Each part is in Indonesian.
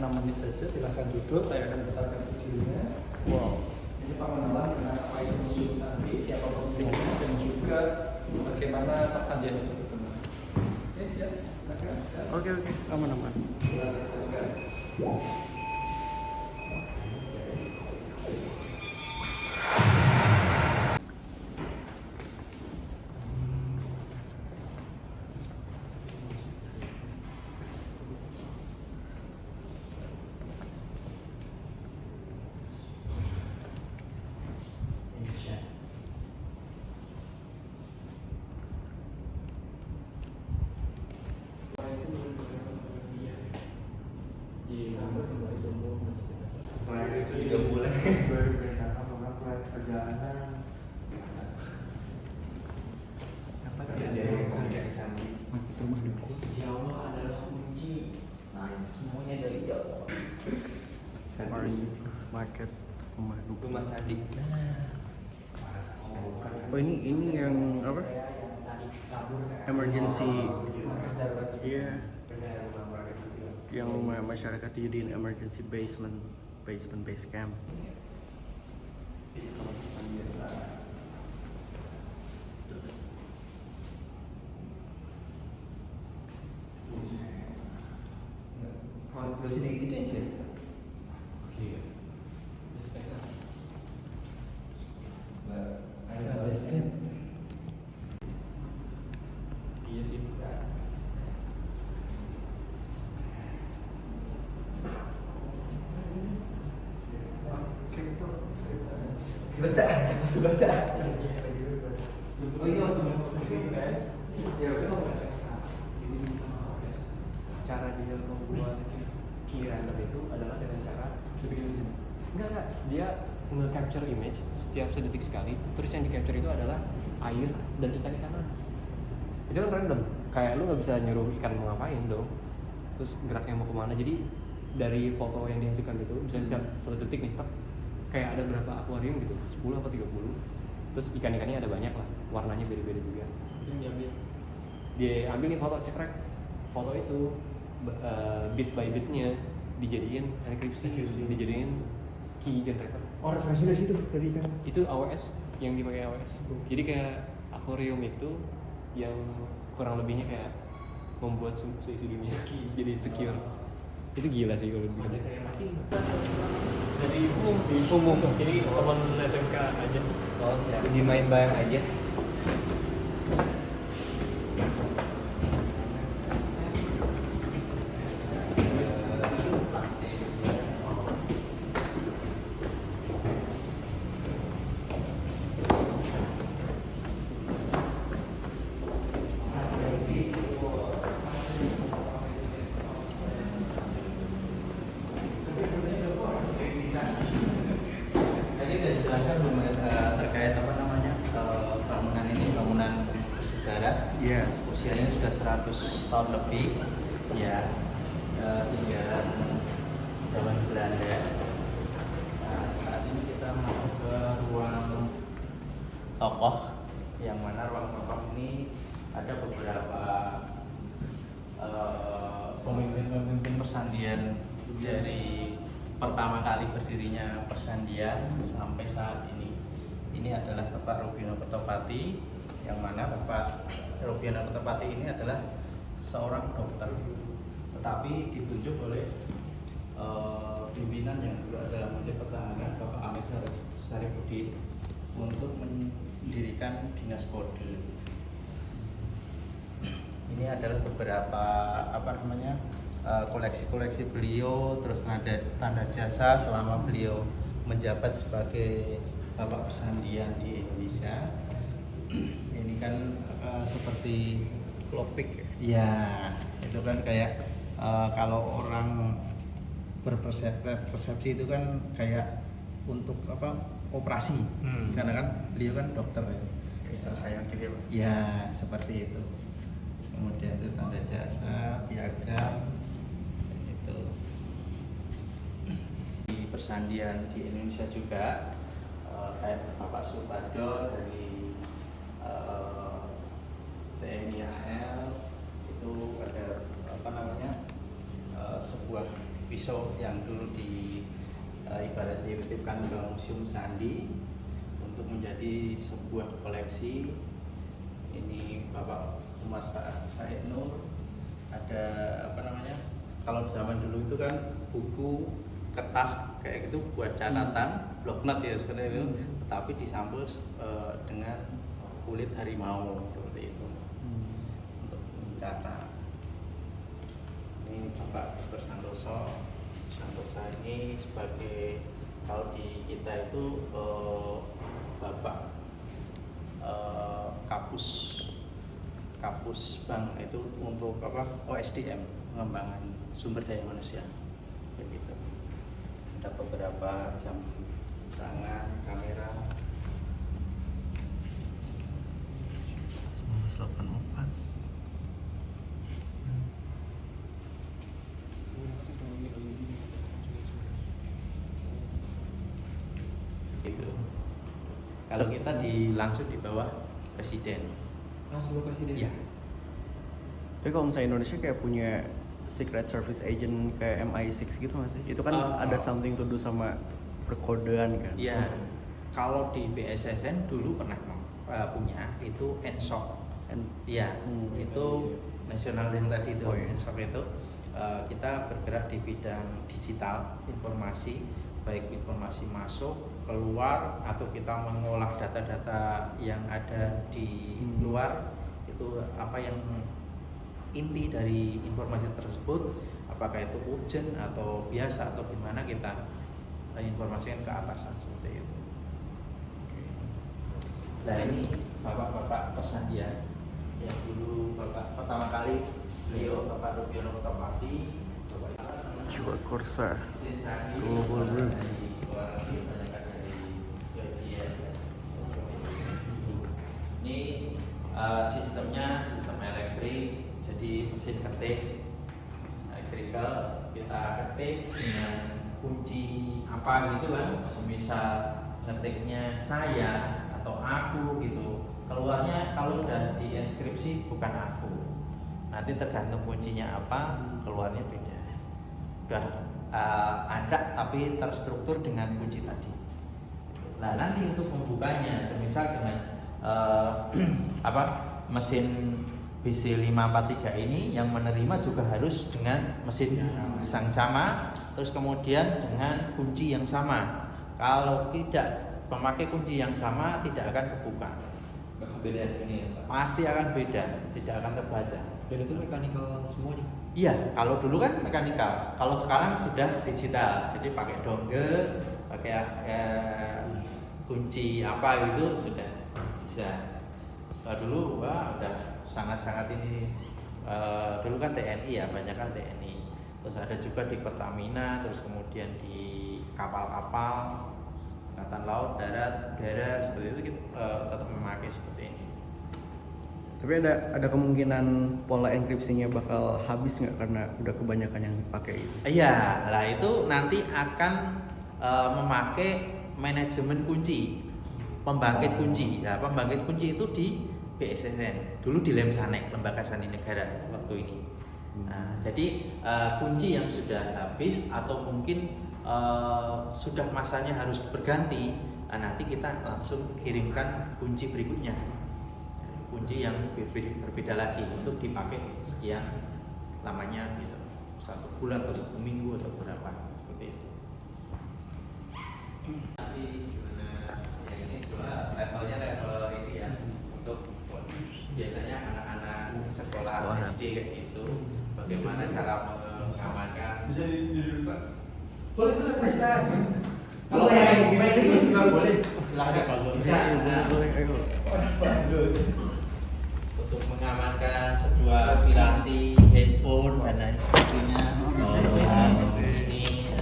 6 menit saja, silahkan duduk, saya akan putarkan videonya. Wow. Ini pengenalan kenapa itu museum Sandi, siapa pemiliknya, dan juga bagaimana persandian itu berkembang. Oke, siap? Silakan. Oke, aman. Silakan. Tiga bulan. Perjalanan. Apa Rumah duku. Ya Allah adalah kunci. Semuanya dari Allah. Market rumah duku. Rumah Sadik. Oh ini yang apa? Emergency. Iya. Yang masyarakat dijadiin emergency basement base camp. Kalau sini gitu aja. Iya. Ada stand. Iya sih. Baca, masuk baca. Oh iya, begitu kan? Ya udah kalau cara dia membuat key-render itu adalah dengan cara dibikin di sini. Enggak, dia nge-capture image setiap sedetik sekali. Terus yang di-capture itu adalah air dan ikan-ikanan. Itu kan random. Kayak lu nggak bisa nyuruh ikan mau ngapain dong. Terus geraknya mau kemana. Jadi dari foto yang dihasilkan itu bisa setiap sedetik nih, kayak ada berapa akuarium gitu, 10 atau 30. Terus ikan-ikannya ada banyak lah, warnanya beda-beda juga. Dia ambil nih foto, cekrek foto itu bit by bitnya dijadiin enkripsi, dijadiin key generator. Oh, referensi dari situ, dari kan? Itu AWS, yang dipakai AWS. Jadi kayak akuarium itu yang kurang lebihnya kayak membuat seisi dunia jadi secure. Itu gila sih kalau begitu. Dari umum sih. Umum. Ini teman SMK aja. Oh siap. Di main bareng aja. Tadi udah dijelaskan belum terkait apa namanya bangunan ini, bangunan bersejarah. Yes. Usianya sudah 100 tahun lebih. Ya, tinggal zaman Belanda. Nah, saat ini kita masuk ke ruang tokoh, yang mana ruang tokoh ini ada beberapa pemimpin-pemimpin persandian dari pertama kali berdirinya persandian sampai saat ini. Ini adalah Bapak Rubiono Kertopati, yang mana Bapak Rubiono Kertopati ini adalah seorang dokter, tetapi ditunjuk oleh pimpinan yang dulu adalah Menteri Pertahanan Bapak Amir Syarifuddin untuk mendirikan dinas kode. Ini adalah beberapa koleksi-koleksi beliau, terus tanda jasa selama beliau menjabat sebagai Bapak Persandian di Indonesia. Ini kan seperti Klopik. ya, itu kan kayak kalau orang berpersepsi itu kan kayak untuk operasi, karena kan beliau kan dokter ya. Bisa saya kirim. Ya, seperti itu. Kemudian itu tanda jasa, piagam, itu. Di persandian di Indonesia juga, kayak Bapak Supardo dari TNI AL, itu ada sebuah pisau yang dulu ibaratnya dititipkan ke Museum Sandi untuk menjadi sebuah koleksi. Ini Bapak Umar Said Nur. Ada apa namanya? Kalau zaman dulu itu kan buku kertas kayak gitu buat catatan, bloknot ya seperti itu, tetapi disampul dengan kulit harimau seperti itu untuk mencatat. Ini Bapak Santoso. Santosa ini sebagai, kalau di kita itu Bapak kapus bank itu untuk apa, OSDM, pengembangan sumber daya manusia begitu. Ada beberapa jam tangan, kamera. 1984. Gitu. Kalau kita langsung di bawah presiden. Langsung ke presiden. Iya. Tapi kalau misalnya Indonesia kayak punya Secret Service Agent kayak MI6 gitu nggak sih? Itu kan ada something to do sama perkodean kan? Iya. Kalau di BSSN dulu pernah punya itu NSOC. Iya. Itu nasional yang tadi itu NSOC itu kita bergerak di bidang digital informasi, baik informasi masuk, keluar, atau kita mengolah data-data yang ada di luar, itu apa yang inti dari informasi tersebut, apakah itu urgent atau biasa atau gimana, kita informasikan ke atasan seperti itu. Nah ini bapak-bapak persandian yang dulu bapak pertama kali beliau Bapak Rubiono Topati, Jiwa Korsa Global Group. Ini sistemnya sistem elektrik, jadi mesin ketik elektrikal, kita ketik dengan kunci apa gitu kan, semisal ngetiknya saya atau aku gitu, keluarnya kalau udah diinskripsi bukan aku, nanti tergantung kuncinya apa keluarnya beda. Udah acak tapi terstruktur dengan kunci tadi. Nah nanti untuk membukanya semisal dengan mesin BC543 ini yang menerima juga harus dengan mesin yang sama, terus kemudian dengan kunci yang sama. Kalau tidak memakai kunci yang sama tidak akan kebuka. Beda sini ya Pak. Pasti akan beda, tidak akan terbaca. Dan itu mekanikal semuanya. Iya, kalau dulu kan mekanikal, kalau sekarang sudah digital, jadi pakai dongle, pakai kunci apa itu sudah bisa. Setelah dulu udah sangat-sangat ini, dulu kan TNI ya, banyak kan TNI, terus ada juga di Pertamina, terus kemudian di kapal-kapal, angkatan laut, darat, udara, seperti itu kita tetap memakai seperti ini. Tapi ada kemungkinan pola enkripsinya bakal habis nggak karena udah kebanyakan yang dipakai itu? Iya, lah itu nanti akan memakai manajemen kunci, pembangkit kunci. Nah, pembangkit kunci itu di BSSN, dulu di Lemsanek, Lembaga Sandi Negara waktu ini. Nah, jadi kunci yang sudah habis atau mungkin sudah masanya harus berganti, nanti kita langsung kirimkan kunci berikutnya, kunci yang berbeda lagi untuk dipakai sekian lamanya gitu, 1 bulan atau 1 minggu atau berapa seperti itu. Gimana yang ini sekolah levelnya level ini ya, untuk biasanya anak-anak sekolah SD kayak gitu, bagaimana cara mengamankan. Bisa duduk Pak? Boleh silakan. Kalau yang itu juga boleh, silakan bisa. Untuk mengamankan sebuah piranti, handphone dan lain sebagainya. Ini.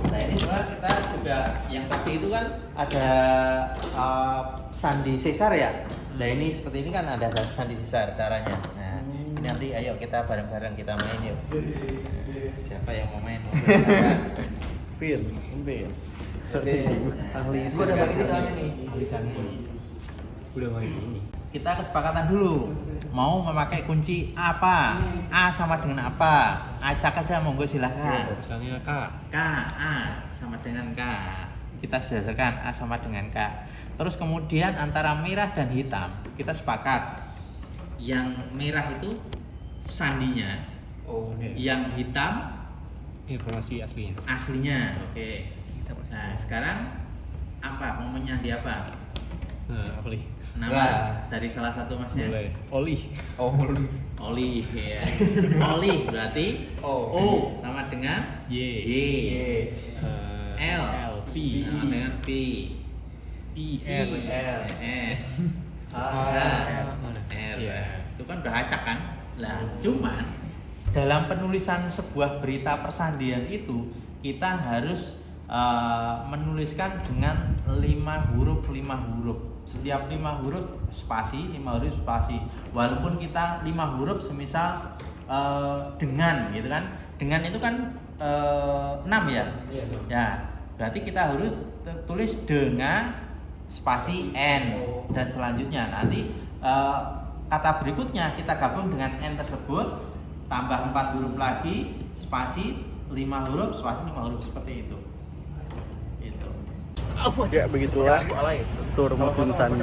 Nah ini juga kita juga yang tadi itu kan ada sandi sesar ya. Nah ini seperti ini kan ada sandi sesar caranya. Nah ini nanti ayo kita bareng-bareng kita main yuk. Siapa yang mau main? Pin. Ahli Ahli gua udah main ini soalnya nih. Ahli sandi. Udah main ini. kita kesepakatan dulu. Mau memakai kunci apa? A sama dengan apa? Acak aja, monggo silahkan. Misalnya K. K, A sama dengan K. Kita sesuaikan A sama dengan K. Terus kemudian antara merah dan hitam kita sepakat. Yang merah itu sandinya, Oh, Oke. yang hitam Informasi aslinya. aslinya. Oke. Nah sekarang apa? Mau menyandi apa? Nah, apa nih? Nama Lah. dari salah satu masnya. Boleh. Oli. oh, Oli ya. Oli berarti Oh. O sama dengan Y. L. V. Sama dengan V. I. S. S. S. R. R. Iya. Itu kan udah acak kan? Lah, cuman dalam penulisan sebuah berita persandian itu kita harus menuliskan dengan 5 huruf. Setiap 5 huruf spasi, 5 huruf spasi. Walaupun kita 5 huruf semisal dengan gitu kan. Dengan itu kan 6 ya? Iya. Ya, berarti kita harus tulis dengan spasi N dan selanjutnya nanti kata berikutnya kita gabung dengan N tersebut tambah 4 huruf lagi spasi 5 huruf spasi 5 huruf seperti itu. Itu. Ya begitulah tur musim sandi.